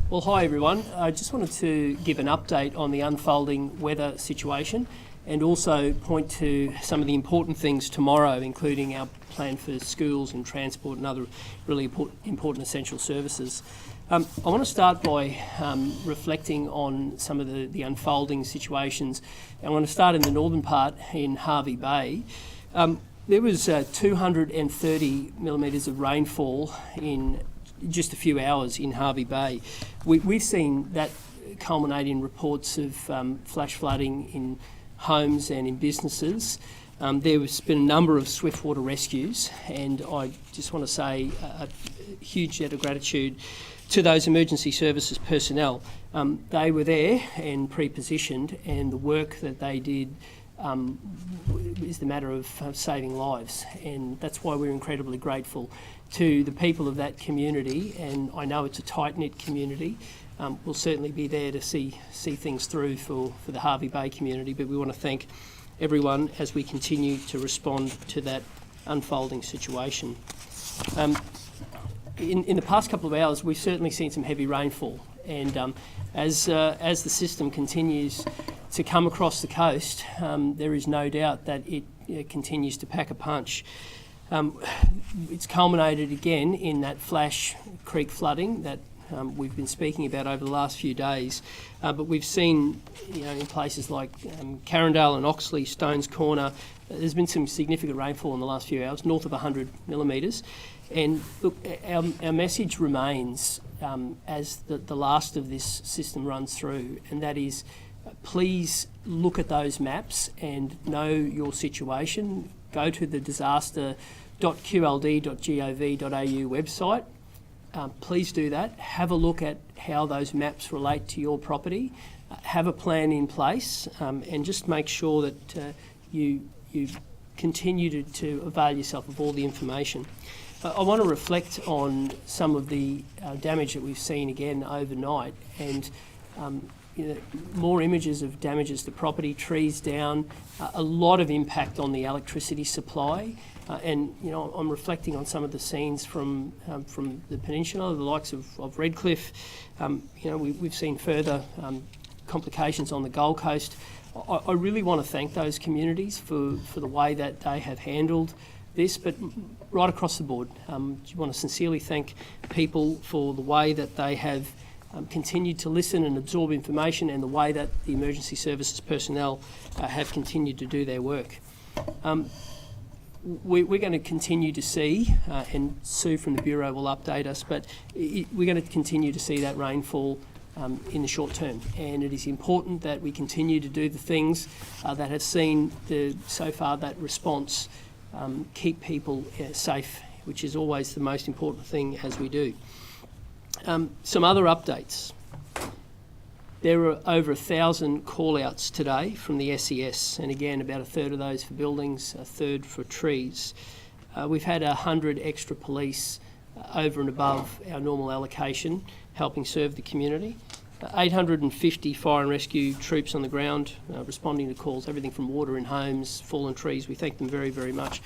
Well, hi everyone. I just wanted to give an update on the unfolding weather situation and also point to some of the important things tomorrow, including our plan for schools and transport and other really important essential services. I want to start by reflecting on some of the unfolding situations. I want to start in the northern part in Hervey Bay. There was 230 millimetres of rainfall in just a few hours in Hervey Bay. We've seen that culminate in reports of flash flooding in homes and in businesses. There's been a number of swiftwater rescues, and I just want to say a huge debt of gratitude to those emergency services personnel. They were there and pre-positioned, and the work that they did is the matter of saving lives, and that's why we're incredibly grateful to the people of that community. And I know it's a tight-knit community. We'll certainly be there to see things through for the Hervey Bay community, but we want to thank everyone as we continue to respond to that unfolding situation. In the past couple of hours, we've certainly seen some heavy rainfall, and as the system continues to come across the coast, there is no doubt that it continues to pack a punch. It's culminated again in that flash creek flooding that we've been speaking about over the last few days, but we've seen, in places like Carindale and Oxley, Stones Corner, there's been some significant rainfall in the last few hours, north of 100 millimetres. And look, our message remains as the last of this system runs through, and that is, please look at those maps and know your situation. Go to the disaster.qld.gov.au website. Please do that. Have a look at how those maps relate to your property. Have a plan in place, and just make sure that you continue to avail yourself of all the information. I want to reflect on some of the damage that we've seen again overnight, and more images of damages to property, trees down, a lot of impact on the electricity supply. And I'm reflecting on some of the scenes from the peninsula, the likes of Redcliffe. We've seen further complications on the Gold Coast. I really want to thank those communities for the way that they have handled this, but right across the board. I want to sincerely thank people for the way that they have continued to listen and absorb information, and the way that the emergency services personnel have continued to do their work. We're going to continue to see, and Sue from the Bureau will update us, but we're going to continue to see that rainfall in the short term, and it is important that we continue to do the things that have seen so far that response keep people safe, which is always the most important thing as we do. Some other updates. There were over 1,000 call-outs today from the SES, and again about a third of those for buildings, a third for trees. We've had 100 extra police over and above our normal allocation helping serve the community. 850 fire and rescue troops on the ground responding to calls, everything from water in homes, fallen trees. We thank them very, very much.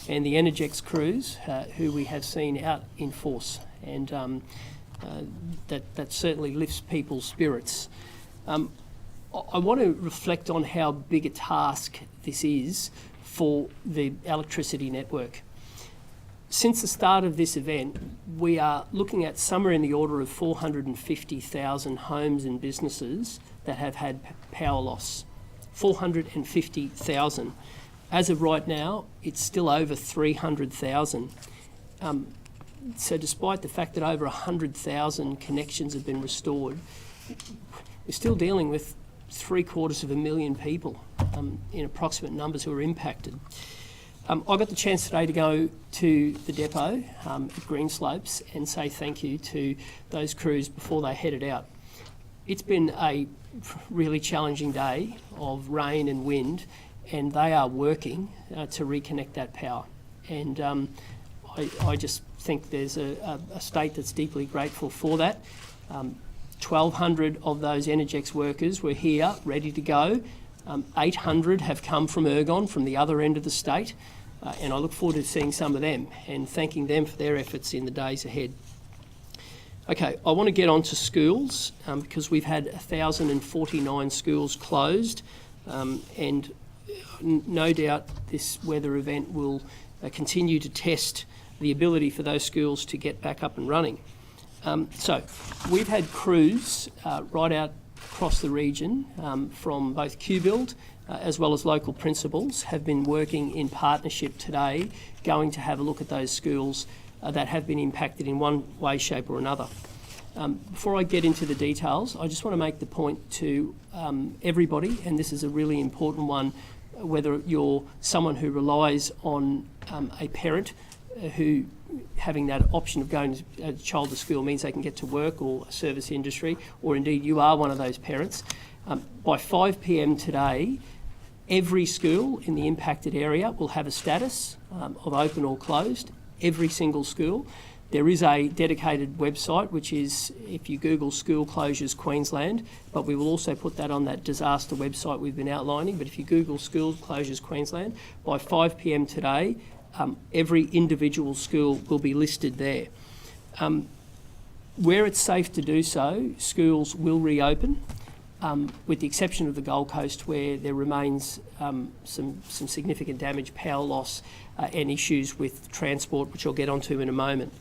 And the Energex crews who we have seen out in force, and that certainly lifts people's spirits. I want to reflect on how big a task this is for the electricity network. Since the start of this event, we are looking at somewhere in the order of 450,000 homes and businesses that have had power loss. 450,000. As of right now, it's still over 300,000. So despite the fact that over 100,000 connections have been restored, we're still dealing with 750,000 people in approximate numbers who are impacted. I got the chance today to go to the depot at Greenslopes and say thank you to those crews before they headed out. It's been a really challenging day of rain and wind, and they are working to reconnect that power. And I just think there's a state that's deeply grateful for that. 1,200 of those Energex workers were here, ready to go. 800 have come from Ergon, from the other end of the state, and I look forward to seeing some of them and thanking them for their efforts in the days ahead. Okay, I want to get on to schools because we've had 1,049 schools closed, and no doubt this weather event will continue to test the ability for those schools to get back up and running. So we've had crews right out across the region from both QBuild as well as local principals have been working in partnership today, going to have a look at those schools that have been impacted in one way, shape or another. Before I get into the details, I just want to make the point to everybody, and this is a really important one, whether you're someone who relies on a parent who having that option of going a child to school means they can get to work, or a service industry, or indeed you are one of those parents. By 5 p.m. today, every school in the impacted area will have a status of open or closed. Every single school. There is a dedicated website, which is if you Google school closures Queensland, but we will also put that on that disaster website we've been outlining. But if you Google school closures Queensland, by 5 p.m. today, every individual school will be listed there. Where it's safe to do so, schools will reopen, with the exception of the Gold Coast, where there remains some significant damage, power loss, and issues with transport, which I'll get onto in a moment.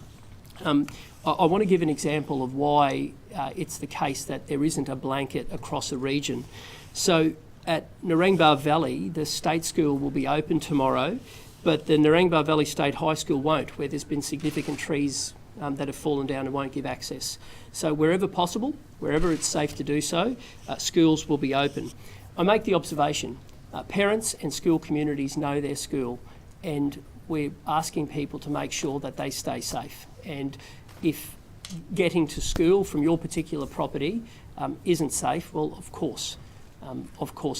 I want to give an example of why it's the case that there isn't a blanket across a region. So at Narangba Valley, the state school will be open tomorrow, but the Narangba Valley State High School won't, where there's been significant trees that have fallen down and won't give access. So wherever possible, wherever it's safe to do so, schools will be open. I make the observation, parents and school communities know their school, and we're asking people to make sure that they stay safe. And if getting to school from your particular property isn't safe, well, of course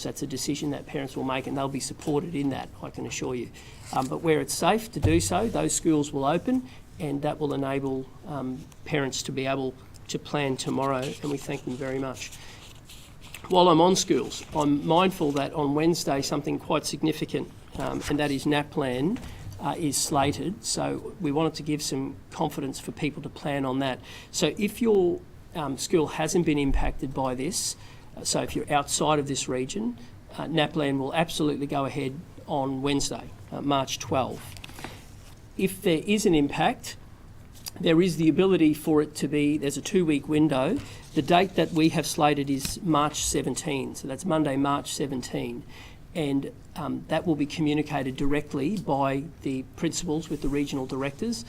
that's a decision that parents will make, and they'll be supported in that, I can assure you. But where it's safe to do so, those schools will open, and that will enable parents to be able to plan tomorrow, and we thank them very much. While I'm on schools, I'm mindful that on Wednesday something quite significant, and that is NAPLAN, is slated, so we wanted to give some confidence for people to plan on that. So if your school hasn't been impacted by this, so if you're outside of this region, NAPLAN will absolutely go ahead on Wednesday, March 12. If there is an impact, there is the ability for it to be, there's a 2-week window. The date that we have slated is March 17, so that's Monday, March 17. And that will be communicated directly by the principals with the regional directors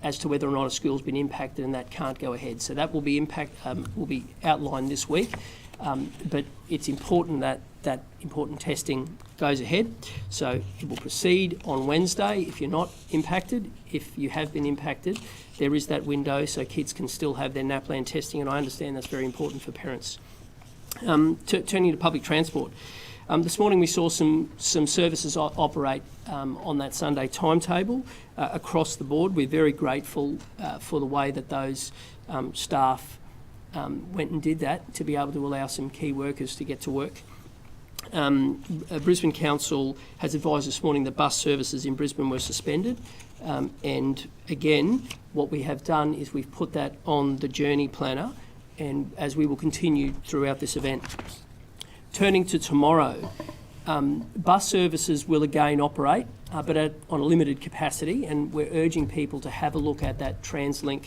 as to whether or not a school's been impacted and that can't go ahead. So that will be will be outlined this week, but it's important that that important testing goes ahead. So it will proceed on Wednesday if you're not impacted. If you have been impacted, there is that window so kids can still have their NAPLAN testing, and I understand that's very important for parents. Turning to public transport. This morning we saw some services operate on that Sunday timetable across the board. We're very grateful for the way that those staff went and did that to be able to allow some key workers to get to work. Brisbane Council has advised this morning that bus services in Brisbane were suspended, and again what we have done is we've put that on the journey planner, and as we will continue throughout this event. Turning to tomorrow, bus services will again operate, but on a limited capacity, and we're urging people to have a look at that TransLink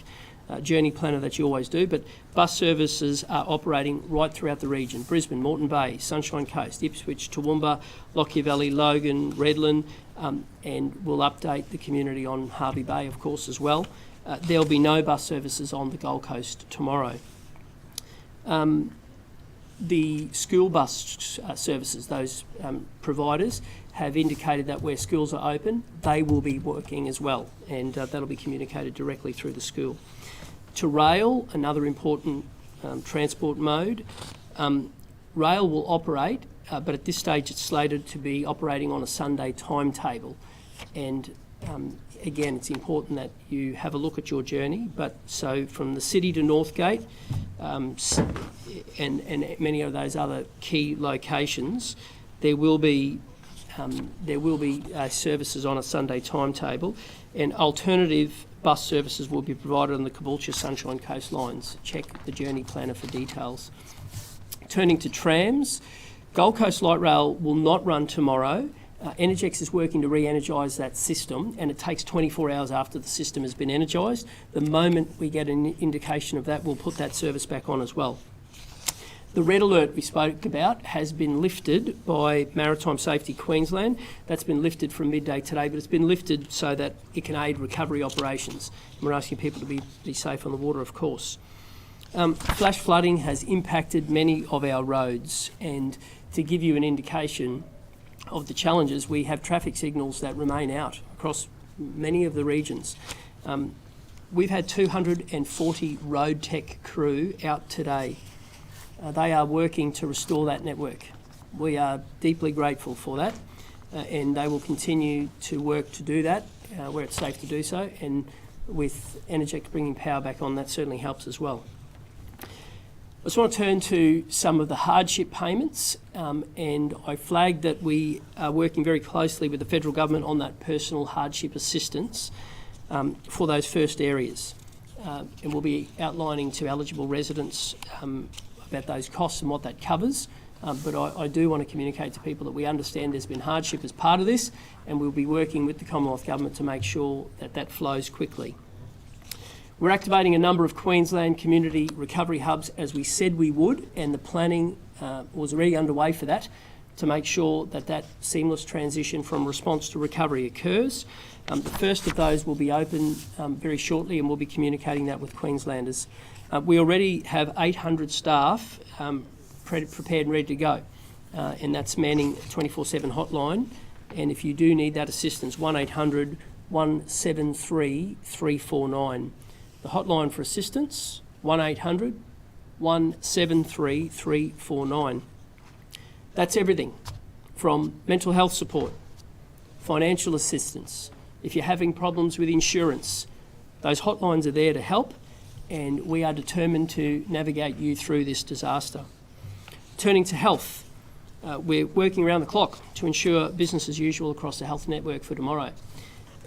journey planner that you always do. But bus services are operating right throughout the region: Brisbane, Moreton Bay, Sunshine Coast, Ipswich, Toowoomba, Lockyer Valley, Logan, Redland, and we'll update the community on Harvey Bay, of course, as well. There'll be no bus services on the Gold Coast tomorrow. The school bus services, those providers, have indicated that where schools are open, they will be working as well, and that'll be communicated directly through the school. To rail, another important transport mode, rail will operate, but at this stage it's slated to be operating on a Sunday timetable, and again, it's important that you have a look at your journey. But so from the city to Northgate and many of those other key locations, there will be there will be services on a Sunday timetable, and alternative bus services will be provided on the Caboolture Sunshine Coast lines. Check the journey planner for details. Turning to trams, Gold Coast Light Rail will not run tomorrow. Energex is working to re-energise that system, and it takes 24 hours after the system has been energised. The moment we get an indication of that, we'll put that service back on as well. The red alert we spoke about has been lifted by Maritime Safety Queensland. That's been lifted from midday today, but it's been lifted so that it can aid recovery operations. And we're asking people to be safe on the water, of course. Flash flooding has impacted many of our roads, and to give you an indication of the challenges, we have traffic signals that remain out across many of the regions. We've had 240 road tech crew out today. They are working to restore that network. We are deeply grateful for that, and they will continue to work to do that where it's safe to do so, and with Energex bringing power back on, that certainly helps as well. I just want to turn to some of the hardship payments, and I flagged that we are working very closely with the federal government on that personal hardship assistance for those first areas. And we'll be outlining to eligible residents about those costs and what that covers. But I do want to communicate to people that we understand there's been hardship as part of this, and we'll be working with the Commonwealth Government to make sure that that flows quickly. We're activating a number of Queensland community recovery hubs as we said we would, and the planning was already underway for that to make sure that that seamless transition from response to recovery occurs. The first of those will be open very shortly, and we'll be communicating that with Queenslanders. We already have 800 staff prepared and ready to go, and that's manning a 24/7 hotline. And if you do need that assistance, 1800 173 349. The hotline for assistance, 1800 173 349. That's everything from mental health support, financial assistance. If you're having problems with insurance, those hotlines are there to help, and we are determined to navigate you through this disaster. Turning to health, we're working around the clock to ensure business as usual across the health network for tomorrow.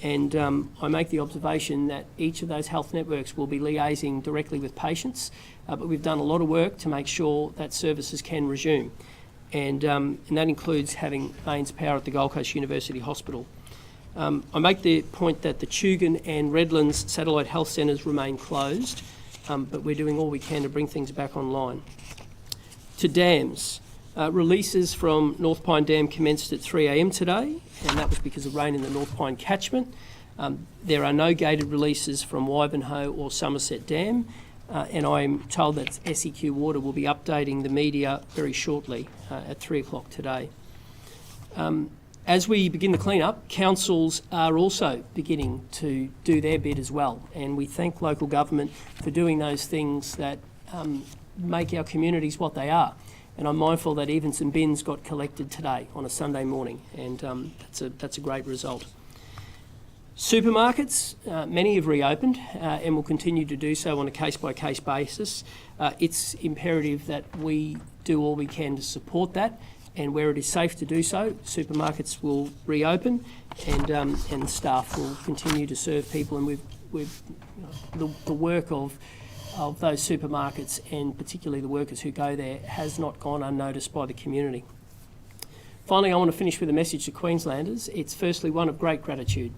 And I make the observation that each of those health networks will be liaising directly with patients, but we've done a lot of work to make sure that services can resume. And that includes having mains power at the Gold Coast University Hospital. I make the point that the Tugun and Redlands satellite health centres remain closed, but we're doing all we can to bring things back online. To dams. Releases from North Pine Dam commenced at 3 a.m. today, and that was because of rain in the North Pine catchment. There are no gated releases from Wivenhoe or Somerset Dam, and I'm told that SEQ Water will be updating the media very shortly at 3 o'clock today. As we begin the clean-up, councils are also beginning to do their bit as well, and we thank local government for doing those things that make our communities what they are. And I'm mindful that even some bins got collected today on a Sunday morning, and that's a great result. Supermarkets, many have reopened and will continue to do so on a case-by-case basis. It's imperative that we do all we can to support that, and where it is safe to do so, supermarkets will reopen, and staff will continue to serve people. And the work of those supermarkets, and particularly the workers who go there, has not gone unnoticed by the community. Finally, I want to finish with a message to Queenslanders. It's firstly one of great gratitude.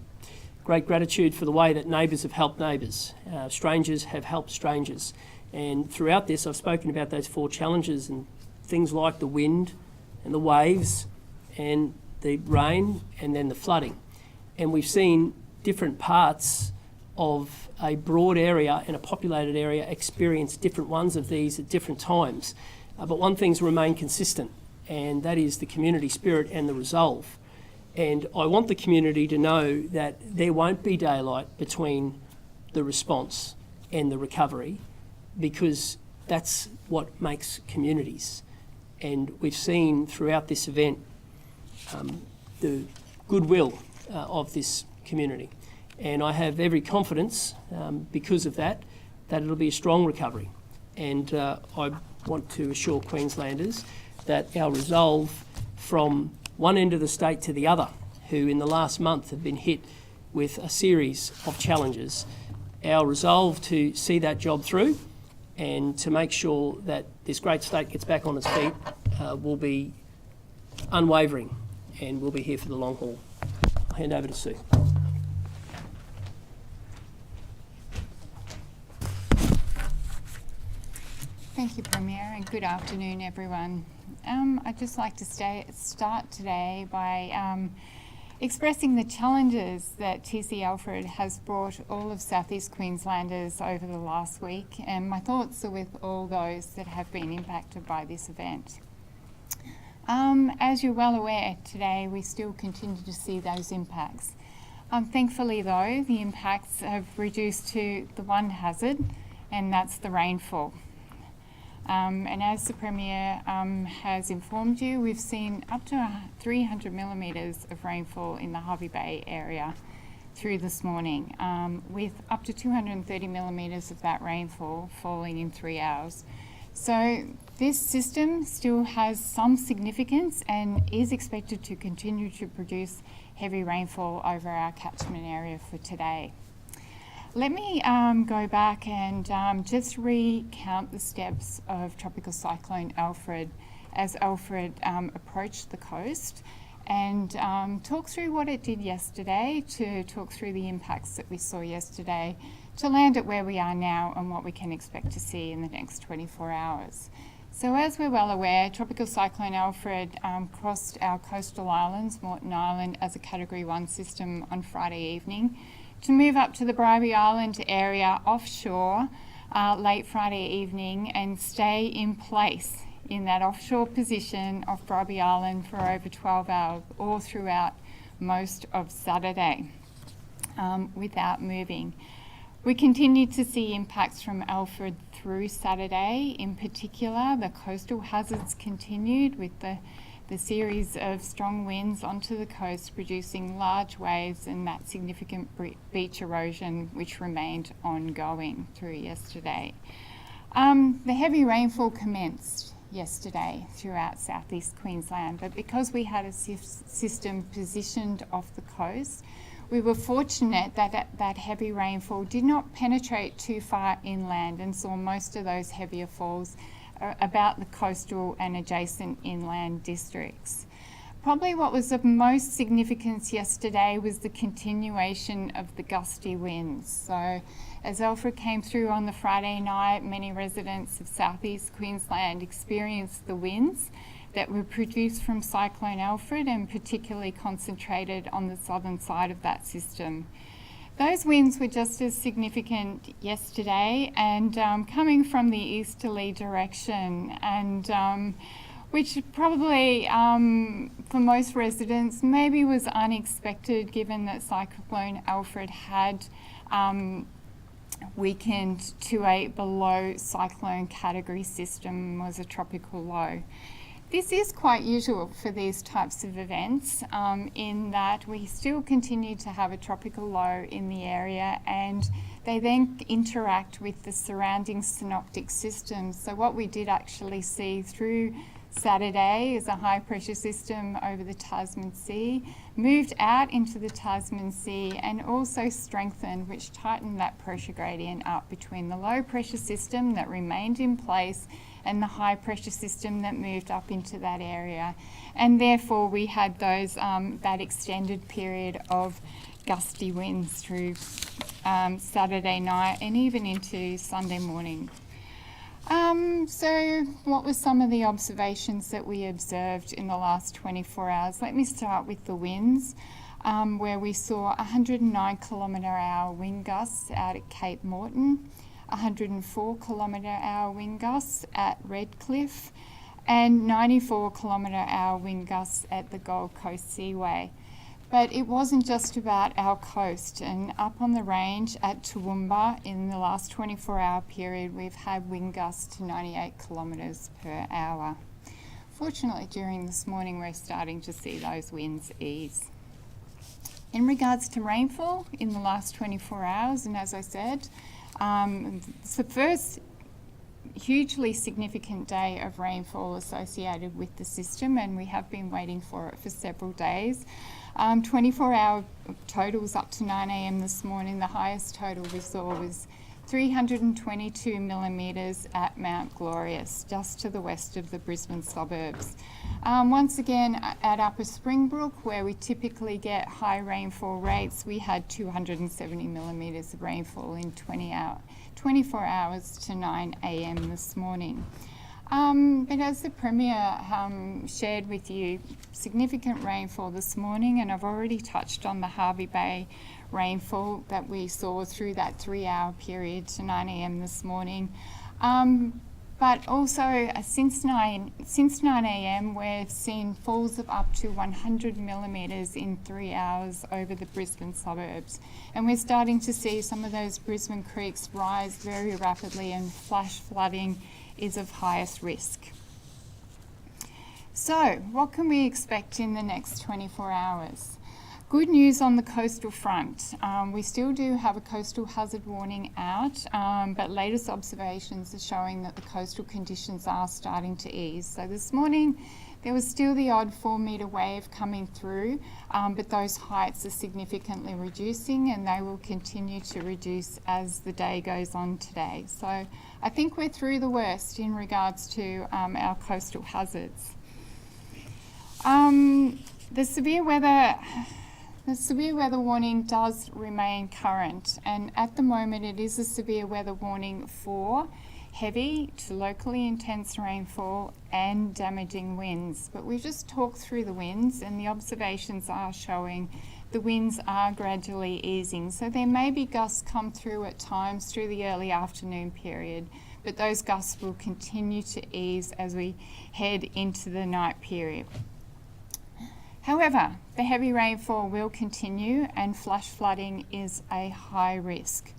Great gratitude for the way that neighbours have helped neighbours. Strangers have helped strangers. And throughout this, I've spoken about those 4 challenges and things like the wind and the waves and the rain and then the flooding. And we've seen different parts of a broad area and a populated area experience different ones of these at different times. But one thing's remained consistent, and that is the community spirit and the resolve. And I want the community to know that there won't be daylight between the response and the recovery, because that's what makes communities. And we've seen throughout this event the goodwill of this community. And I have every confidence, because of that it'll be a strong recovery. And I want to assure Queenslanders that our resolve from one end of the state to the other, who in the last month have been hit with a series of challenges. Our resolve to see that job through and to make sure that this great state gets back on its feet will be unwavering, and we'll be here for the long haul. I'll hand over to Sue. Thank you, Premier, and good afternoon, everyone. I'd just like to start today by expressing the challenges that TC Alfred has brought all of South East Queenslanders over the last week, and my thoughts are with all those that have been impacted by this event. As you're well aware, today we still continue to see those impacts. Thankfully though, the impacts have reduced to the one hazard, and that's the rainfall. And as the Premier has informed you, we've seen up to 300 millimetres of rainfall in the Hervey Bay area through this morning, with up to 230 millimetres of that rainfall falling in 3 hours. So this system still has some significance and is expected to continue to produce heavy rainfall over our catchment area for today. Let me go back and just recount the steps of Tropical Cyclone Alfred as Alfred approached the coast, and talk through what it did yesterday, to talk through the impacts that we saw yesterday, to land at where we are now and what we can expect to see in the next 24 hours. So as we're well aware, Tropical Cyclone Alfred crossed our coastal islands, Moreton Island, as a Category 1 system on Friday evening, to move up to the Bribie Island area offshore late Friday evening and stay in place in that offshore position of Bribie Island for over 12 hours, all throughout most of Saturday, without moving. We continued to see impacts from Alfred through Saturday. In particular, the coastal hazards continued with the series of strong winds onto the coast, producing large waves and that significant beach erosion which remained ongoing through yesterday. The heavy rainfall commenced yesterday throughout southeast Queensland, but because we had a system positioned off the coast, we were fortunate that that heavy rainfall did not penetrate too far inland and saw most of those heavier falls about the coastal and adjacent inland districts. Probably what was of most significance yesterday was the continuation of the gusty winds. So as Alfred came through on the Friday night, many residents of southeast Queensland experienced the winds that were produced from Cyclone Alfred, and particularly concentrated on the southern side of that system. Those winds were just as significant yesterday, and coming from the easterly direction, and which probably for most residents maybe was unexpected, given that Cyclone Alfred had weakened to a below cyclone category system, was a tropical low. This is quite usual for these types of events, in that we still continue to have a tropical low in the area, and they then interact with the surrounding synoptic systems. So what we did actually see through Saturday is a high pressure system over the Tasman Sea, moved out into the Tasman Sea and also strengthened, which tightened that pressure gradient up between the low pressure system that remained in place and the high pressure system that moved up into that area. And therefore we had those that extended period of gusty winds through Saturday night and even into Sunday morning. So what were some of the observations that we observed in the last 24 hours? Let me start with the winds, where we saw 109 km/h wind gusts out at Cape Moreton, 104 km/h wind gusts at Redcliffe, and 94 km/h wind gusts at the Gold Coast Seaway. But it wasn't just about our coast, and up on the range at Toowoomba in the last 24-hour period, we've had wind gusts to 98 km/h. Fortunately, during this morning, we're starting to see those winds ease. In regards to rainfall in the last 24 hours, and as I said, the first hugely significant day of rainfall associated with the system, and we have been waiting for it for several days. 24-hour totals up to 9 a.m. this morning, the highest total we saw was 322 millimetres at Mount Glorious, just to the west of the Brisbane suburbs. Once again, at Upper Springbrook, where we typically get high rainfall rates, we had 270 millimetres of rainfall in 24 hours to 9 a.m. this morning. But as the Premier shared with you, significant rainfall this morning, and I've already touched on the Hervey Bay rainfall that we saw through that 3-hour period to 9 a.m. this morning. But also since 9 a.m. we've seen falls of up to 100 millimetres in 3 hours over the Brisbane suburbs. And we're starting to see some of those Brisbane creeks rise very rapidly, and flash flooding is of highest risk. So what can we expect in the next 24 hours? Good news on the coastal front. We still do have a coastal hazard warning out, but latest observations are showing that the coastal conditions are starting to ease. So this morning there was still the odd 4-metre wave coming through, but those heights are significantly reducing, and they will continue to reduce as the day goes on today. So I think we're through the worst in regards to our coastal hazards. The severe weather warning does remain current, and at the moment it is a severe weather warning for heavy to locally intense rainfall and damaging winds. But we've just talked through the winds, and the observations are showing the winds are gradually easing. So there may be gusts come through at times through the early afternoon period, but those gusts will continue to ease as we head into the night period. However, the heavy rainfall will continue, and flash flooding is a high risk.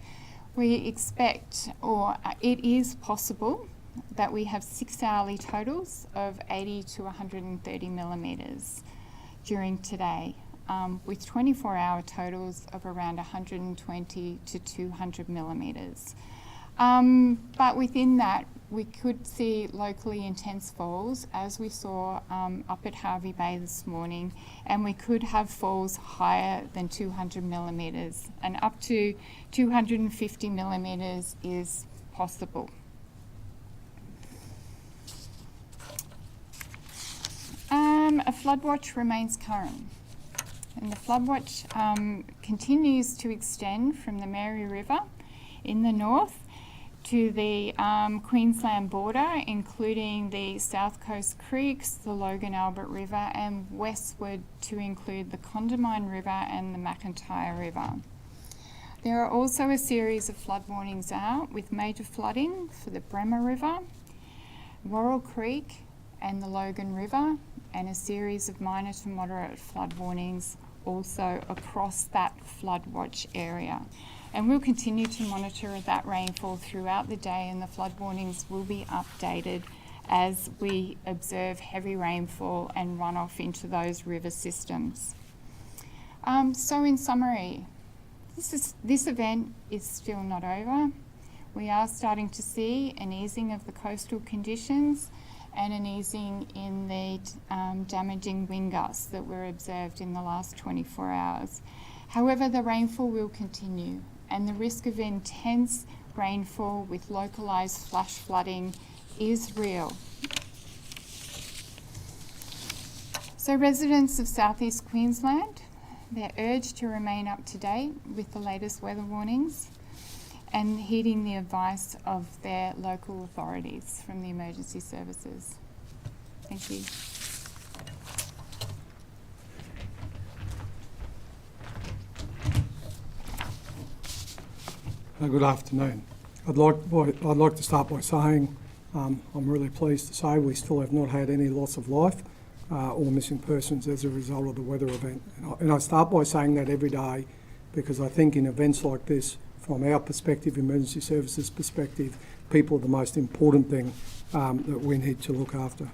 We expect, or it is possible, that we have 6-hourly totals of 80 to 130 millimetres during today, with 24-hour totals of around 120 to 200 millimetres. But within that, we could see locally intense falls, as we saw up at Hervey Bay this morning, and we could have falls higher than 200 millimetres, and up to 250 millimetres is possible. A flood watch remains current, and the flood watch continues to extend from the Mary River in the north to the Queensland border, including the South Coast Creeks, the Logan Albert River, and westward to include the Condamine River and the McIntyre River. There are also a series of flood warnings out, with major flooding for the Bremer River, Worrell Creek and the Logan River, and a series of minor to moderate flood warnings also across that flood watch area. And we'll continue to monitor that rainfall throughout the day, and the flood warnings will be updated as we observe heavy rainfall and runoff into those river systems. So in summary, this event is still not over. We are starting to see an easing of the coastal conditions and an easing in the damaging wind gusts that were observed in the last 24 hours. However, the rainfall will continue, and the risk of intense rainfall with localised flash flooding is real. So residents of southeast Queensland, they're urged to remain up to date with the latest weather warnings and heeding the advice of their local authorities from the emergency services. Thank you. Good afternoon. I'd like to start by saying I'm really pleased to say we still have not had any loss of life or missing persons as a result of the weather event. And I start by saying that every day, because I think in events like this, from our perspective, emergency services perspective, people are the most important thing that we need to look after.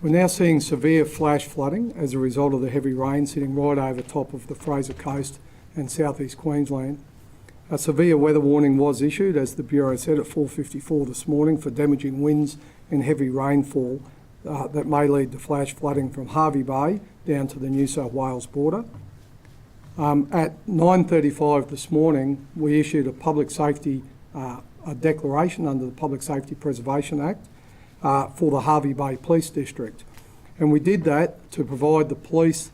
We're now seeing severe flash flooding as a result of the heavy rain sitting right over top of the Fraser Coast and southeast Queensland. A severe weather warning was issued, as the Bureau said, at 4:54 this morning for damaging winds and heavy rainfall that may lead to flash flooding from Hervey Bay down to the New South Wales border. At 9:35 this morning, we issued a public safety a declaration under the Public Safety Preservation Act for the Hervey Bay Police District. And we did that to provide the police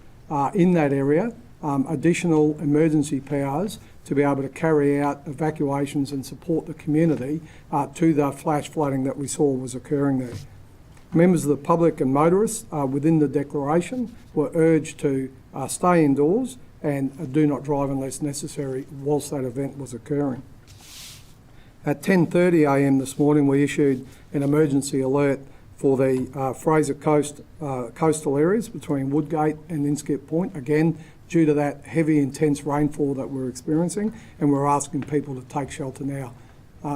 in that area additional emergency powers to be able to carry out evacuations and support the community to the flash flooding that we saw was occurring there. Members of the public and motorists within the declaration were urged to stay indoors and do not drive unless necessary whilst that event was occurring. At 10:30 a.m. this morning, we issued an emergency alert for the Fraser Coast coastal areas between Woodgate and Inskip Point, again due to that heavy intense rainfall that we're experiencing, and we're asking people to take shelter now.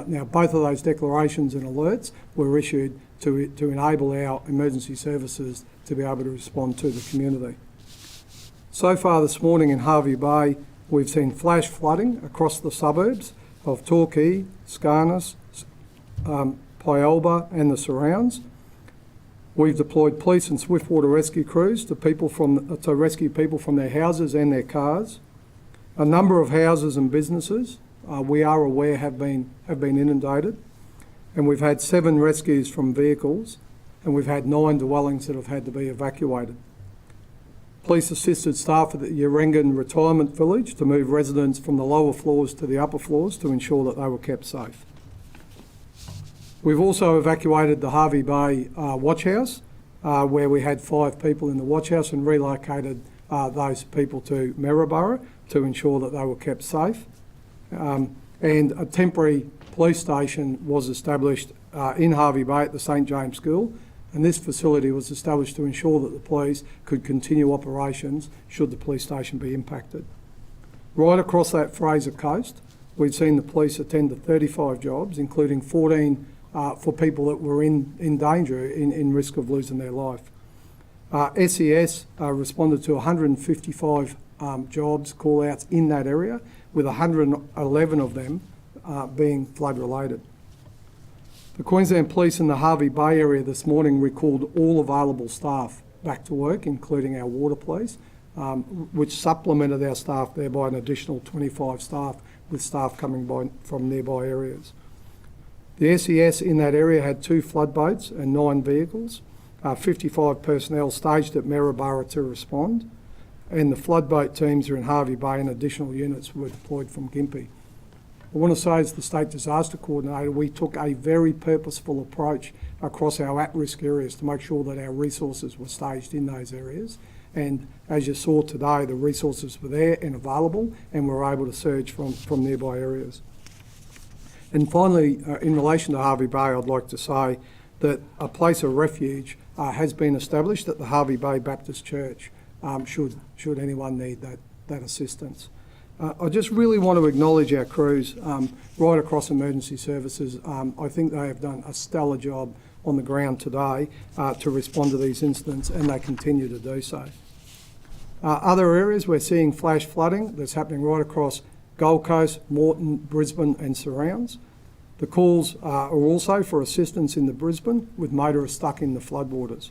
Now both of those declarations and alerts were issued to enable our emergency services to be able to respond to the community. So far this morning in Hervey Bay, we've seen flash flooding across the suburbs of Torquay, Scarness, Pyalba and the surrounds. We've deployed police and swiftwater rescue crews to rescue people from their houses and their cars. A number of houses and businesses we are aware have been inundated, and we've had 7 rescues from vehicles, and we've had 9 dwellings that have had to be evacuated. Police assisted staff at the Yerengan Retirement Village to move residents from the lower floors to the upper floors to ensure that they were kept safe. We've also evacuated the Hervey Bay watch house, where we had 5 people in the watch house, and relocated those people to Maryborough to ensure that they were kept safe. And a temporary police station was established in Hervey Bay at the St James School, and this facility was established to ensure that the police could continue operations should the police station be impacted. Right across that Fraser Coast, we've seen the police attend to 35 jobs, including 14 for people that were in danger, in risk of losing their life. SES responded to 155 jobs, call-outs in that area, with 111 of them being flood-related. The Queensland Police in the Hervey Bay area this morning recalled all available staff back to work, including our water police, which supplemented our staff there by an additional 25 staff, with staff coming from nearby areas. The SES in that area had 2 flood boats and 9 vehicles, 55 personnel staged at Maryborough to respond, and the flood boat teams are in Hervey Bay and additional units were deployed from Gympie. I want to say, as the State Disaster Coordinator, we took a very purposeful approach across our at-risk areas to make sure that our resources were staged in those areas. And as you saw today, the resources were there and available, and we were able to surge from nearby areas. And finally, in relation to Hervey Bay, I'd like to say that a place of refuge has been established at the Hervey Bay Baptist Church, should anyone need that assistance. I just really want to acknowledge our crews right across emergency services. I think they have done a stellar job on the ground today to respond to these incidents, and they continue to do so. Other areas we're seeing flash flooding that's happening right across Gold Coast, Moreton, Brisbane and surrounds. The calls are also for assistance in the Brisbane, with motorists stuck in the floodwaters.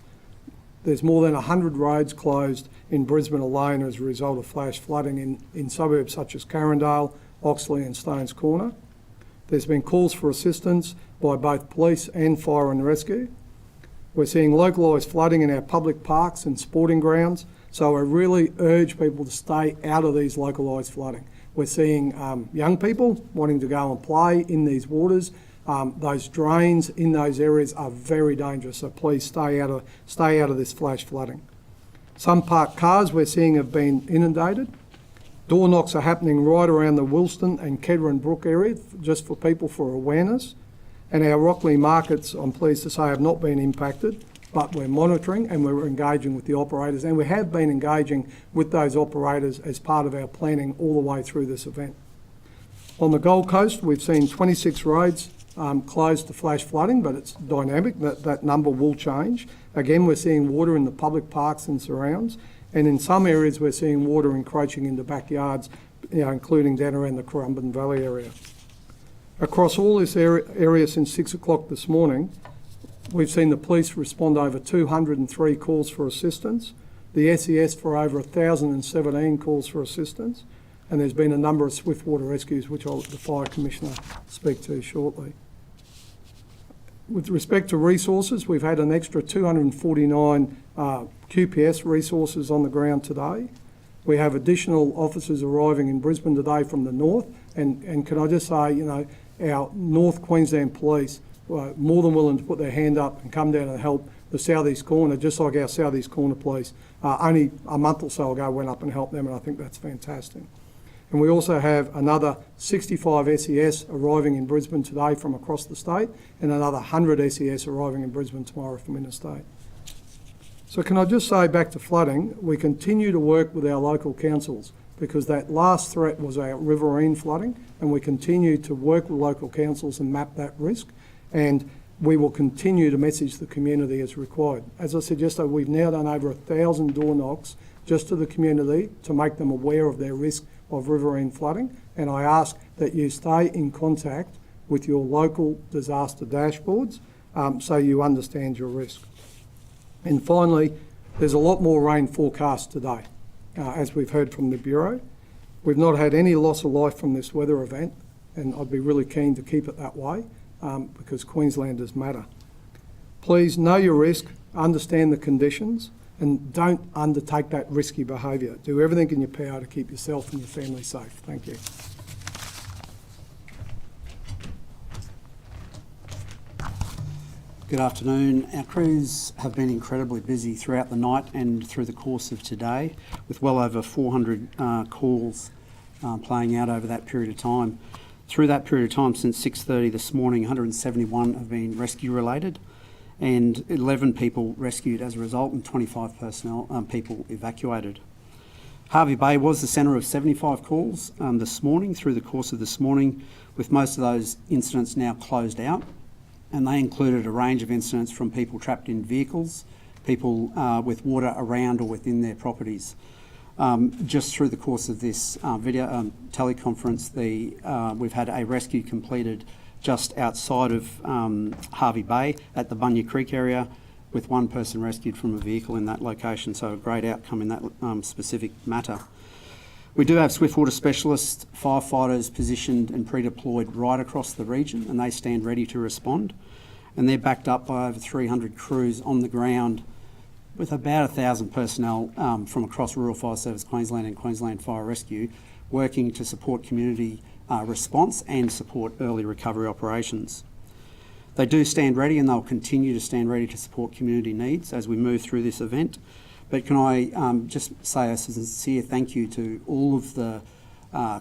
There's more than 100 roads closed in Brisbane alone as a result of flash flooding in suburbs such as Carindale, Oxley and Stones Corner. There's been calls for assistance by both police and fire and rescue. We're seeing localised flooding in our public parks and sporting grounds, so I really urge people to stay out of these localised flooding. We're seeing young people wanting to go and play in these waters. Those drains in those areas are very dangerous, so please stay out of this flash flooding. Some parked cars we're seeing have been inundated. Door knocks are happening right around the Wilston and Kedron Brook area, just for people for awareness. And our Rockley markets, I'm pleased to say, have not been impacted, but we're monitoring and we're engaging with the operators, and we have been engaging with those operators as part of our planning all the way through this event. On the Gold Coast, we've seen 26 roads closed to flash flooding, but it's dynamic. That number will change. Again, we're seeing water in the public parks and surrounds, and in some areas we're seeing water encroaching into backyards including down around the Currumbin Valley area. Across all this area since 6 o'clock this morning, we've seen the police respond over 203 calls for assistance, the SES for over 1,017 calls for assistance, and there's been a number of swiftwater rescues, which I'll let the Fire Commissioner speak to shortly. With respect to resources, we've had an extra 249 QPS resources on the ground today. We have additional officers arriving in Brisbane today from the north, and can I just say, our North Queensland Police were more than willing to put their hand up and come down and help the southeast corner, just like our southeast corner police only a month or so ago went up and helped them, and I think that's fantastic. And we also have another 65 SES arriving in Brisbane today from across the state, and another 100 SES arriving in Brisbane tomorrow from interstate. So can I just say, back to flooding, we continue to work with our local councils, because that last threat was our riverine flooding, and we continue to work with local councils and map that risk, and we will continue to message the community as required. As I said yesterday, we've now done over 1,000 door knocks just to the community to make them aware of their risk of riverine flooding, and I ask that you stay in contact with your local disaster dashboards so you understand your risk. And finally, there's a lot more rain forecast today, as we've heard from the Bureau. We've not had any loss of life from this weather event, and I'd be really keen to keep it that way because Queenslanders matter. Please know your risk, understand the conditions, and don't undertake that risky behaviour. Do everything in your power to keep yourself and your family safe. Thank you. Good afternoon. Our crews have been incredibly busy throughout the night and through the course of today, with well over 400 calls playing out over that period of time. Through that period of time, since 6:30 this morning, 171 have been rescue related, and 11 people rescued as a result, and 25 people evacuated. Hervey Bay was the centre of 75 calls this morning, through the course of this morning, with most of those incidents now closed out, and they included a range of incidents from people trapped in vehicles, people with water around or within their properties. Just through the course of this video teleconference, we've had a rescue completed just outside of Hervey Bay at the Bunya Creek area, with one person rescued from a vehicle in that location, so a great outcome in that specific matter. We do have swiftwater specialists, firefighters positioned and pre-deployed right across the region, and they stand ready to respond. And they're backed up by over 300 crews on the ground, with about 1,000 personnel from across Rural Fire Service Queensland and Queensland Fire Rescue, working to support community response and support early recovery operations. They do stand ready, and they'll continue to stand ready to support community needs as we move through this event. But can I just say a sincere thank you to all of the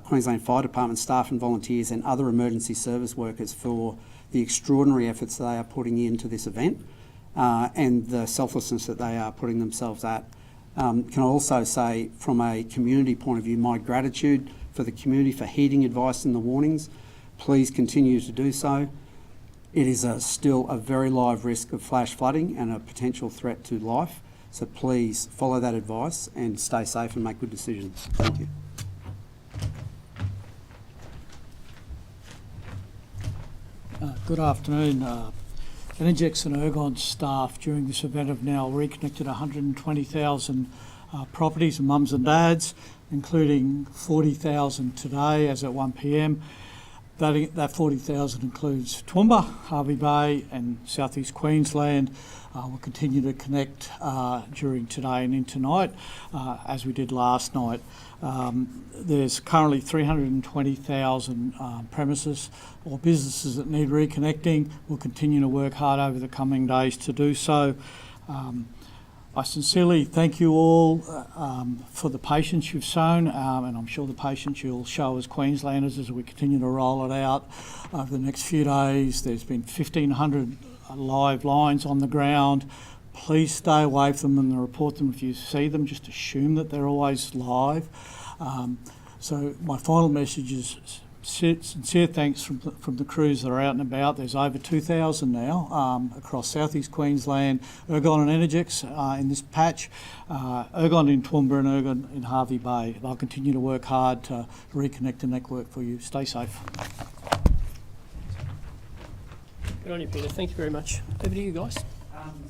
Queensland Fire Department staff and volunteers and other emergency service workers for the extraordinary efforts they are putting into this event and the selflessness that they are putting themselves at. Can I also say, from a community point of view, my gratitude for the community for heeding advice and the warnings. Please continue to do so. It is still a very live risk of flash flooding and a potential threat to life. So please follow that advice and stay safe and make good decisions. Thank you. Good afternoon. Energex and Ergon staff during this event have now reconnected 120,000 properties and mums and dads, including 40,000 today as at 1 p.m. That 40,000 includes Toowoomba, Hervey Bay and South East Queensland. We'll continue to connect during today and into tonight, as we did last night. There's currently 320,000 premises or businesses that need reconnecting. We'll continue to work hard over the coming days to do so. I sincerely thank you all for the patience you've shown, and I'm sure the patience you'll show as Queenslanders as we continue to roll it out over the next few days. There's been 1,500 live lines on the ground. Please stay away from them and report them if you see them. Just assume that they're always live. So my final message is sincere thanks from the crews that are out and about. There's over 2,000 now across southeast Queensland, Ergon and Energex in this patch, Ergon in Toowoomba and Ergon in Harvey Bay. They'll continue to work hard to reconnect the network for you. Stay safe. Good on you, Peter. Thank you very much. Over to you guys.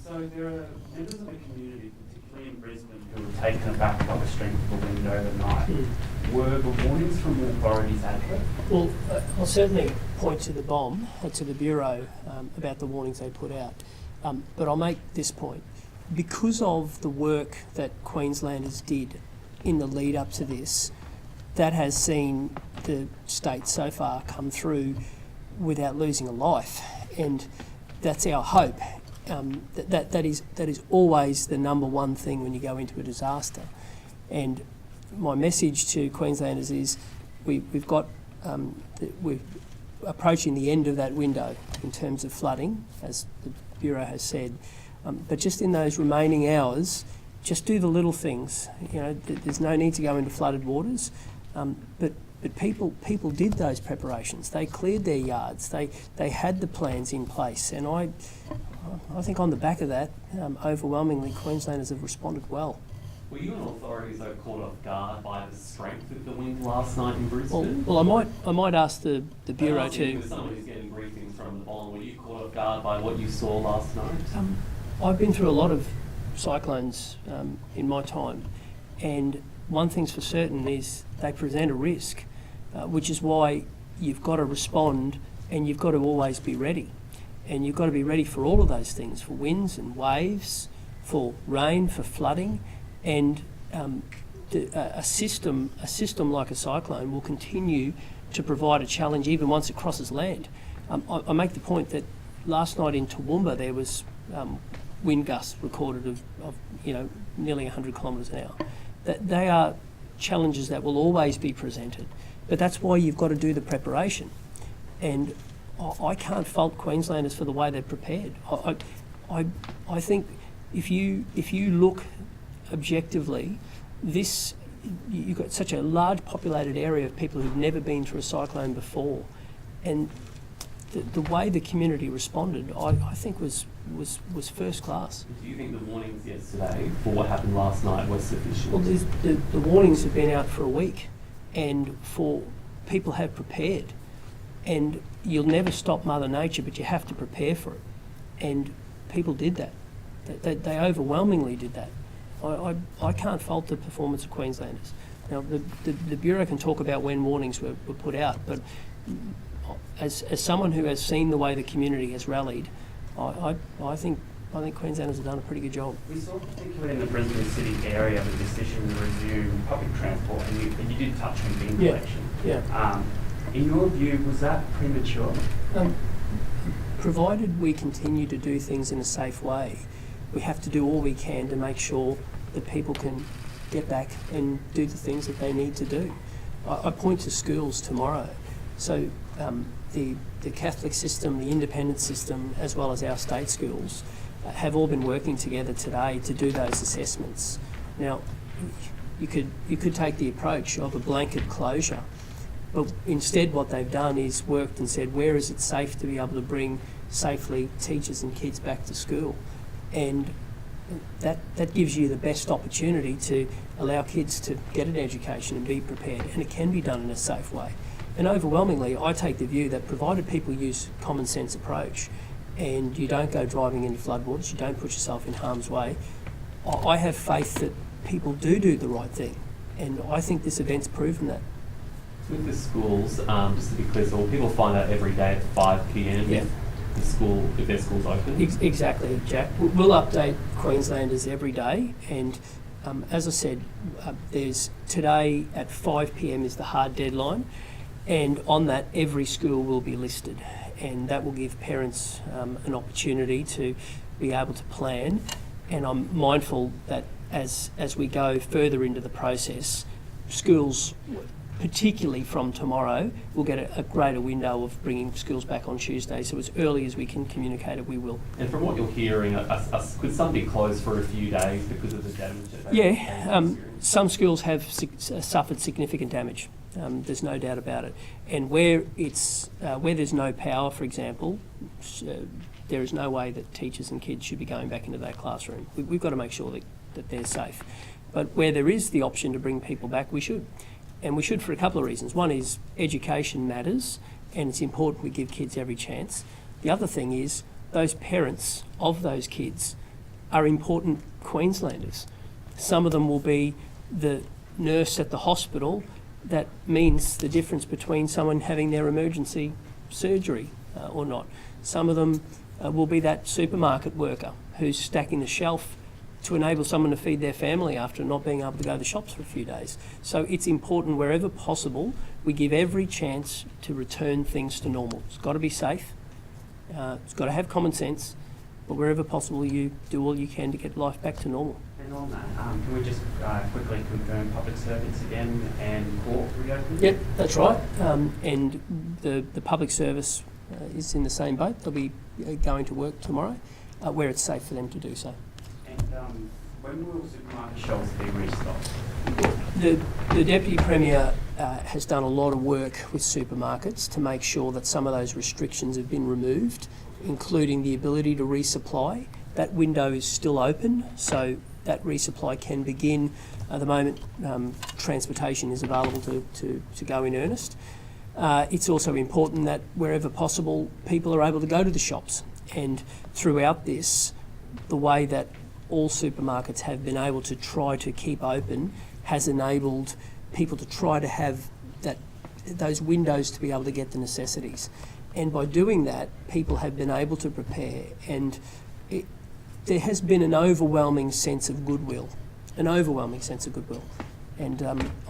So there are members of the community, particularly in Brisbane, who were taken aback by the strength of the wind overnight. Were the warnings from the authorities adequate? Well, I'll certainly point to the BOM, to the Bureau, about the warnings they put out. But I'll make this point. Because of the work that Queenslanders did in the lead up to this, that has seen the state so far come through without losing a life. And that's our hope. That is always the number one thing when you go into a disaster. And my message to Queenslanders is we're approaching the end of that window in terms of flooding, as the Bureau has said. But just in those remaining hours, just do the little things. You know, there's no need to go into flooded waters. But people did those preparations. They cleared their yards. They had the plans in place. And I think on the back of that, overwhelmingly, Queenslanders have responded well. Were you and authorities caught off guard by the strength of the wind last night in Brisbane? Well, I might ask the Bureau to. As someone who's getting briefings from the BOM, were you caught off guard by what you saw last night? I've been through a lot of cyclones in my time, and one thing's for certain is they present a risk, which is why you've got to respond and you've got to always be ready. And you've got to be ready for all of those things, for winds and waves, for rain, for flooding. And a system like a cyclone will continue to provide a challenge even once it crosses land. I make the point that last night in Toowoomba there was wind gusts recorded of nearly 100 kilometres an hour. That they are challenges that will always be presented, but that's why you've got to do the preparation. And I can't fault Queenslanders for the way they're prepared. I think if you look objectively, you've got such a large populated area of people who've never been through a cyclone before, and the way the community responded, I think was first class. Do you think the warnings yesterday for what happened last night were sufficient? Well, the warnings have been out for a week, and people have prepared, and you'll never stop Mother Nature, but you have to prepare for it, and people did that. They overwhelmingly did that. I can't fault the performance of Queenslanders. Now, the Bureau can talk about when warnings were put out, but as someone who has seen the way the community has rallied, I think Queenslanders have done a pretty good job. We saw particularly in the Brisbane City area the decision to resume public transport, and you did touch on bin collection. Yeah. In your view, was that premature? Provided we continue to do things in a safe way, we have to do all we can to make sure that people can get back and do the things that they need to do. I point to schools tomorrow. So the Catholic system, the independent system, as well as our state schools, have all been working together today to do those assessments. Now, you could take the approach of a blanket closure, but instead what they've done is worked and said, where is it safe to be able to bring safely teachers and kids back to school? And that gives you the best opportunity to allow kids to get an education and be prepared, and it can be done in a safe way. And overwhelmingly, I take the view that provided people use common sense approach and you don't go driving into floodwaters, you don't put yourself in harm's way, I have faith that people do the right thing. And I think this event's proven that. With the schools, just to be clear, so will people find out every day at 5 p.m. Yeah. if their school's open? Exactly, Jack. We'll update Queenslanders every day, and as I said, there's today at 5 p.m. is the hard deadline, and on that every school will be listed, and that will give parents an opportunity to be able to plan. And I'm mindful that as we go further into the process, schools particularly from tomorrow, we'll get a greater window of bringing schools back on Tuesday. So as early as we can communicate it, we will. And from what you're hearing, could some be closed for a few days because of the damage that they've experienced? Some schools have suffered significant damage. There's no doubt about it. And where there's no power, for example, there is no way that teachers and kids should be going back into that classroom. We've got to make sure that they're safe. But where there is the option to bring people back, we should. And we should for a couple of reasons. One is education matters, and it's important we give kids every chance. The other thing is those parents of those kids are important Queenslanders. Some of them will be the nurse at the hospital that means the difference between someone having their emergency surgery or not. Some of them will be that supermarket worker who's stacking the shelf to enable someone to feed their family after not being able to go to the shops for a few days. So it's important wherever possible we give every chance to return things to normal. It's got to be safe, it's got to have common sense, but wherever possible you do all you can to get life back to normal. And on that, can we just quickly confirm public servants again and court reopening? Yep, that's right. And the public service is in the same boat. They'll be going to work tomorrow where it's safe for them to do so. And when will supermarket shelves be restocked? The Deputy Premier has done a lot of work with supermarkets to make sure that some of those restrictions have been removed, including the ability to resupply. That window is still open, so that resupply can begin at the moment transportation is available to go in earnest. It's also important that wherever possible people are able to go to the shops, and throughout this, the way that all supermarkets have been able to try to keep open has enabled people to try to have those windows to be able to get the necessities. And by doing that, people have been able to prepare, and there has been an overwhelming sense of goodwill, and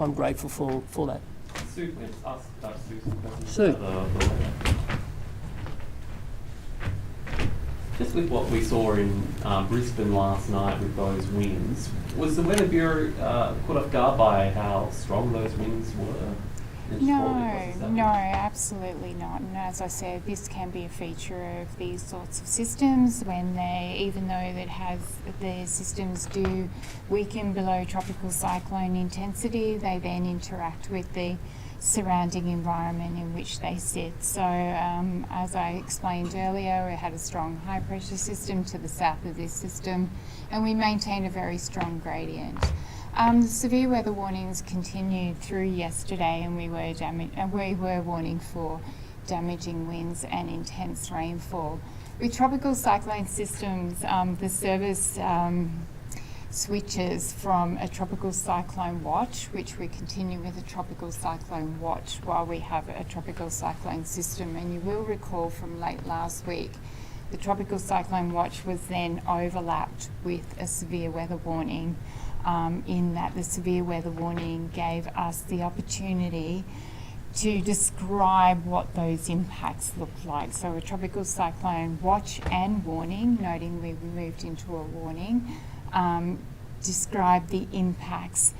I'm grateful for that. Sue, let's ask Sue some questions Sue. about the weather. Just with what we saw in Brisbane last night with those winds, was the Weather Bureau caught off guard by how strong those winds were? No, absolutely not. And as I said, this can be a feature of these sorts of systems when they, even though their systems do weaken below tropical cyclone intensity, they then interact with the surrounding environment in which they sit. So as I explained earlier, we had a strong high pressure system to the south of this system, and we maintained a very strong gradient. The severe weather warnings continued through yesterday, and we were warning for damaging winds and intense rainfall. With tropical cyclone systems, the service switches from a tropical cyclone watch, which we continue with a tropical cyclone watch while we have a tropical cyclone system. And you will recall from late last week, the tropical cyclone watch was then overlapped with a severe weather warning, in that the severe weather warning gave us the opportunity to describe what those impacts look like. So a tropical cyclone watch and warning, noting we moved into a warning, describe the impacts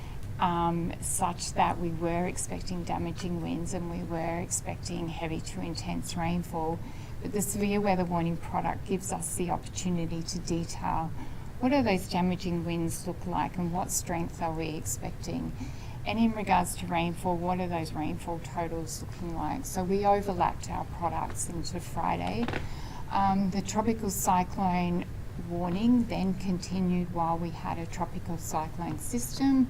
such that we were expecting damaging winds and we were expecting heavy to intense rainfall. But the severe weather warning product gives us the opportunity to detail what do those damaging winds look like and what strength are we expecting. And in regards to rainfall, what are those rainfall totals looking like? So we overlapped our products into Friday. The tropical cyclone warning then continued while we had a tropical cyclone system,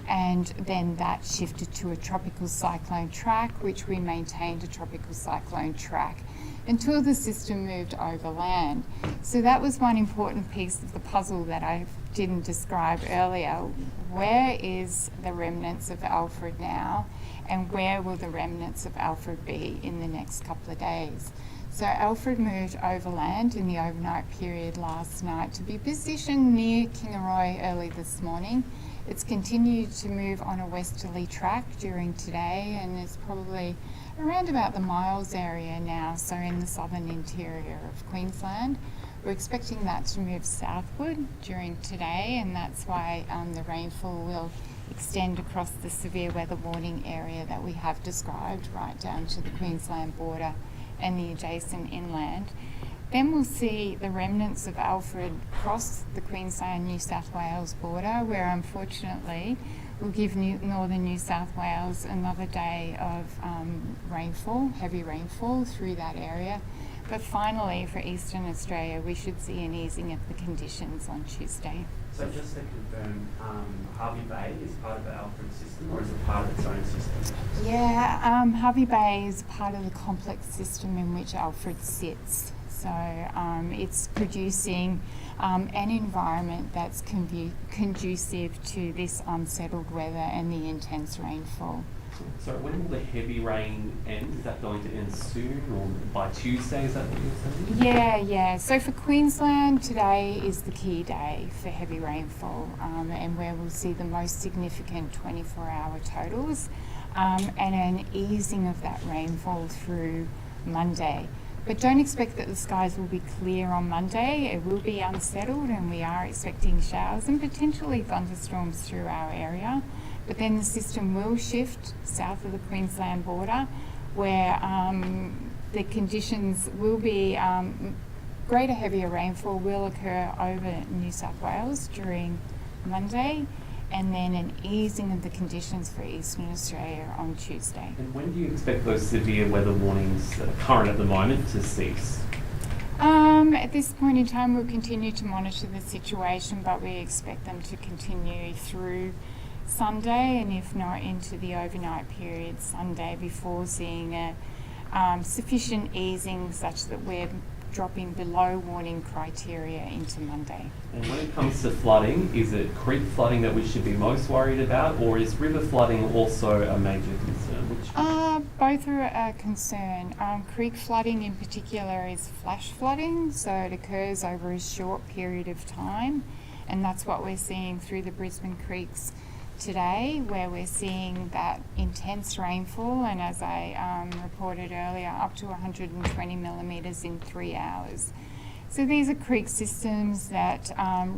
and then that shifted to a tropical cyclone track, which we maintained a tropical cyclone track until the system moved overland. So that was one important piece of the puzzle that I didn't describe earlier. Where is the remnants of Alfred now, and where will the remnants of Alfred be in the next couple of days? So Alfred moved overland in the overnight period last night to be positioned near Kingaroy early this morning. It's continued to move on a westerly track during today, and it's probably around about the Miles area now, so in the southern interior of Queensland. We're expecting that to move southward during today, and that's why the rainfall will extend across the severe weather warning area that we have described right down to the Queensland border and the adjacent inland. Then we'll see the remnants of Alfred cross the Queensland-New South Wales border, where unfortunately will give northern New South Wales another day of rainfall, heavy rainfall through that area. But finally, for Eastern Australia, we should see an easing of the conditions on Tuesday. So just to confirm, Harvey Bay is part of the Alfred system, or is it part of its own system? Yeah, Harvey Bay is part of the complex system in which Alfred sits. So it's producing an environment that's conducive to this unsettled weather and the intense rainfall. So when will the heavy rain end? Is that going to end soon, or by Tuesday? Is that what you're saying? Yeah. So for Queensland, today is the key day for heavy rainfall, and where we'll see the most significant 24-hour totals, and an easing of that rainfall through Monday. But don't expect that the skies will be clear on Monday. It will be unsettled, and we are expecting showers and potentially thunderstorms through our area. But then the system will shift south of the Queensland border, where the conditions will be greater, heavier rainfall will occur over New South Wales during Monday, and then an easing of the conditions for Eastern Australia on Tuesday. And when do you expect those severe weather warnings that are current at the moment to cease? At this point in time, we'll continue to monitor the situation, but we expect them to continue through Sunday, and if not into the overnight period Sunday, before seeing a sufficient easing such that we're dropping below warning criteria into Monday. And when it comes to flooding, is it creek flooding that we should be most worried about, or is river flooding also a major concern? Both are a concern. Creek flooding in particular is flash flooding, so it occurs over a short period of time, and that's what we're seeing through the Brisbane creeks today, where we're seeing that intense rainfall, and as I reported earlier, up to 120 millimetres in 3 hours. So these are creek systems that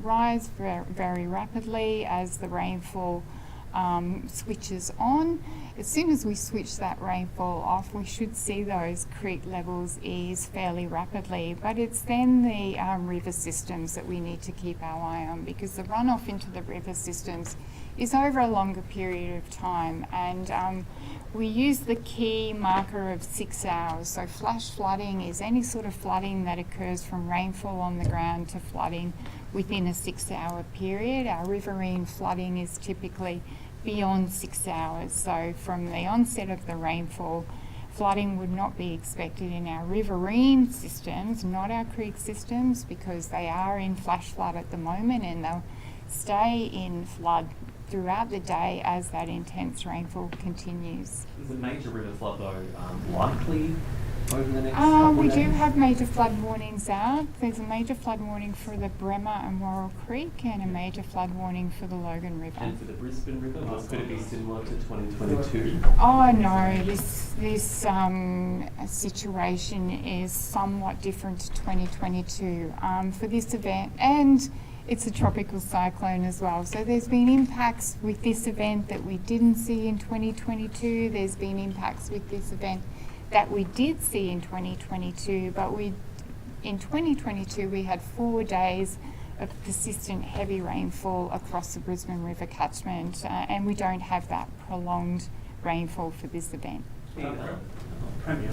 rise very rapidly as the rainfall switches on. As soon as we switch that rainfall off, we should see those creek levels ease fairly rapidly, but it's then the river systems that we need to keep our eye on, because the runoff into the river systems is over a longer period of time, and we use the key marker of 6 hours. So flash flooding is any sort of flooding that occurs from rainfall on the ground to flooding within a 6-hour period. Our riverine flooding is typically beyond 6 hours. So from the onset of the rainfall, flooding would not be expected in our riverine systems, not our creek systems, because they are in flash flood at the moment, and they'll stay in flood throughout the day as that intense rainfall continues. Is a major river flood though likely over the next couple of We days? do have major flood warnings out. There's a major flood warning for the Bremer and Worrell Creek, and a major flood warning for the Logan River. And for the Brisbane River, or could it be similar to 2022? Oh no, this situation is somewhat different to 2022 for this event, and it's a tropical cyclone as well. So there's been impacts with this event that we didn't see in 2022. There's been impacts with this event that we did see in 2022, but in 2022 we had 4 days of persistent heavy rainfall across the Brisbane River catchment, and we don't have that prolonged rainfall for this event. Premier,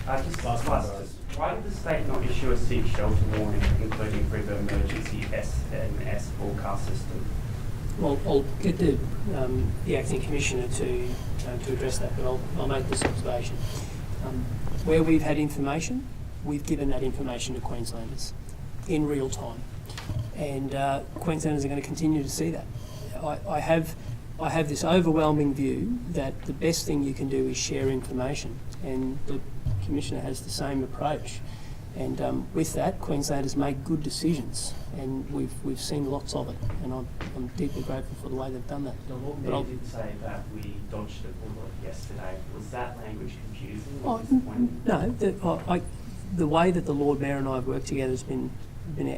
why did the state not issue a seek shelter warning, including river emergency S&S forecast system? Well, I'll get the acting commissioner to address that, but I'll make this observation. Where we've had information, we've given that information to Queenslanders in real time, and Queenslanders are going to continue to see that. I have this overwhelming view that the best thing you can do is share information, and the Commissioner has the same approach. And with that, Queenslanders make good decisions, and we've seen lots of it, and I'm deeply grateful for the way they've done that. The Lord Mayor did say that we dodged a bullet yesterday. Was that language confusing or disappointing? No, the way that the Lord Mayor and I have worked together has been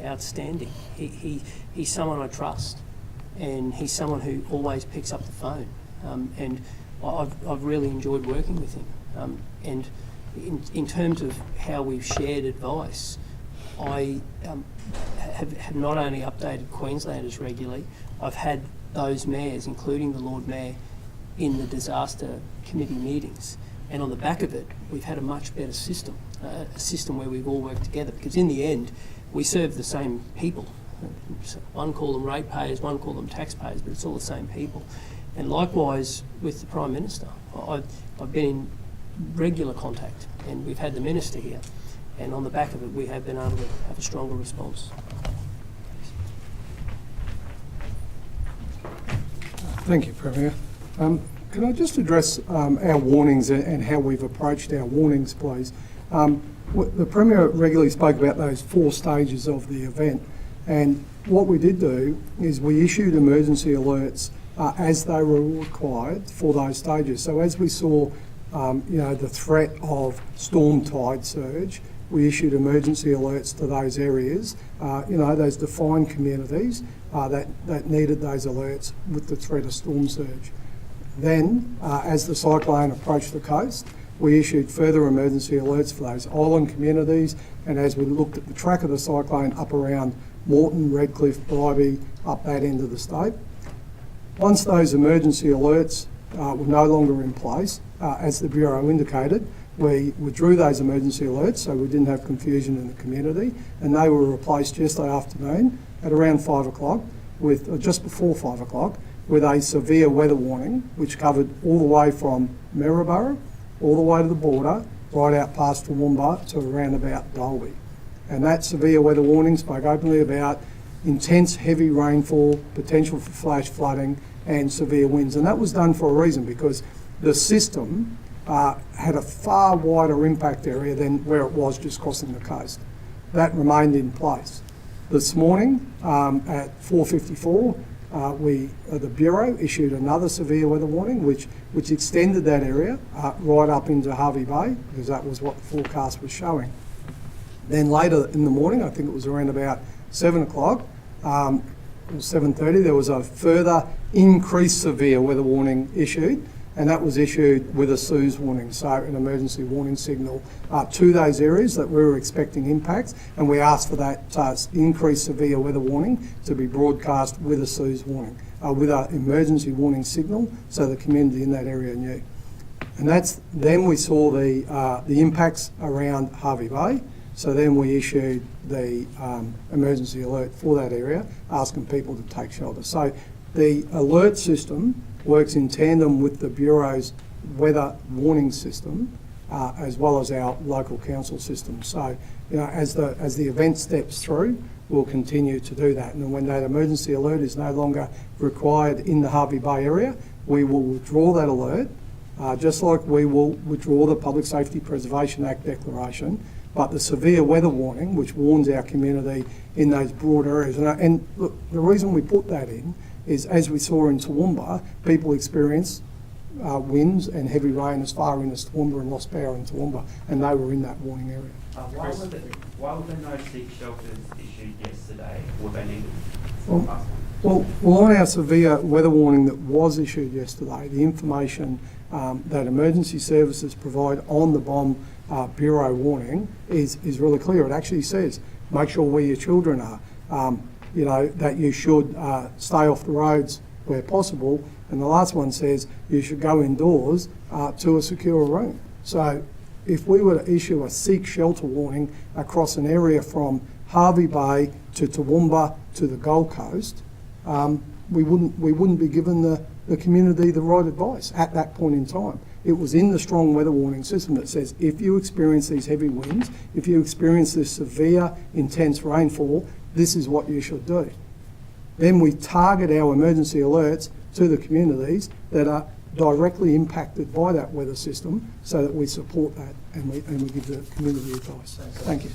outstanding. He's someone I trust, and he's someone who always picks up the phone. And I've really enjoyed working with him. And in terms of how we've shared advice, I have not only updated Queenslanders regularly, I've had those mayors, including the Lord Mayor, in the disaster committee meetings. And on the back of it, we've had a much better system, a system where we've all worked together, because in the end, we serve the same people. One call them ratepayers, one call them taxpayers, but it's all the same people. And likewise with the Prime Minister. I've been in regular contact, and we've had the Minister here, and on the back of it, we have been able to have a stronger response. Thank you, Premier. Can I just address our warnings and how we've approached our warnings, please? The Premier regularly spoke about those 4 stages of the event, and what we did do is we issued emergency alerts as they were required for those stages. So as we saw the threat of storm tide surge, we issued emergency alerts to those areas, those defined communities that needed those alerts with the threat of storm surge. Then, as the cyclone approached the coast, we issued further emergency alerts for those island communities, and as we looked at the track of the cyclone up around Moreton, Redcliffe, Bribie, up that end of the state. Once those emergency alerts were no longer in place, as the Bureau indicated, we withdrew those emergency alerts so we didn't have confusion in the community, and they were replaced yesterday afternoon at around 5 o'clock, just before 5 o'clock, with a severe weather warning, which covered all the way from Maryborough, all the way to the border, right out past Toowoomba to around about Dalby. And that severe weather warning spoke openly about intense heavy rainfall, potential for flash flooding and severe winds. And that was done for a reason, because the system had a far wider impact area than where it was just crossing the coast. That remained in place. This morning at 4:54, the Bureau issued another severe weather warning, which extended that area right up into Hervey Bay, because that was what the forecast was showing. Then later in the morning, I think it was around about 7 o'clock, or 7:30, there was a further increased severe weather warning issued, and that was issued with a SUS warning, so an emergency warning signal to those areas that we were expecting impacts, and we asked for that increased severe weather warning to be broadcast with a SUS warning, with an emergency warning signal, so the community in that area knew. And then we saw the impacts around Hervey Bay, so then we issued the emergency alert for that area, asking people to take shelter. So the alert system works in tandem with the Bureau's weather warning system, as well as our local council system. So, as the event steps through, we'll continue to do that. And when that emergency alert is no longer required in the Hervey Bay area, we will withdraw that alert, just like we will withdraw the Public Safety Preservation Act declaration. But the severe weather warning, which warns our community in those broad areas, and look, the reason we put that in is, as we saw in Toowoomba, people experience winds and heavy rain as far in as Toowoomba and Lost Power and Toowoomba, and they were in that warning area. Why were there no seek shelters issued yesterday? Were they needed? Well, on our severe weather warning that was issued yesterday, the information that emergency services provide on the BOM Bureau warning is really clear. It actually says, make sure where your children are, that you should stay off the roads where possible. And the last one says you should go indoors to a secure room. So if we were to issue a seek shelter warning across an area from Hervey Bay to Toowoomba to the Gold Coast, we wouldn't be given the community the right advice at that point in time. It was in the strong weather warning system that says if you experience these heavy winds, if you experience this severe, intense rainfall, this is what you should do. Then we target our emergency alerts to the communities that are directly impacted by that weather system, so that we support that and we give the community advice. Thank you.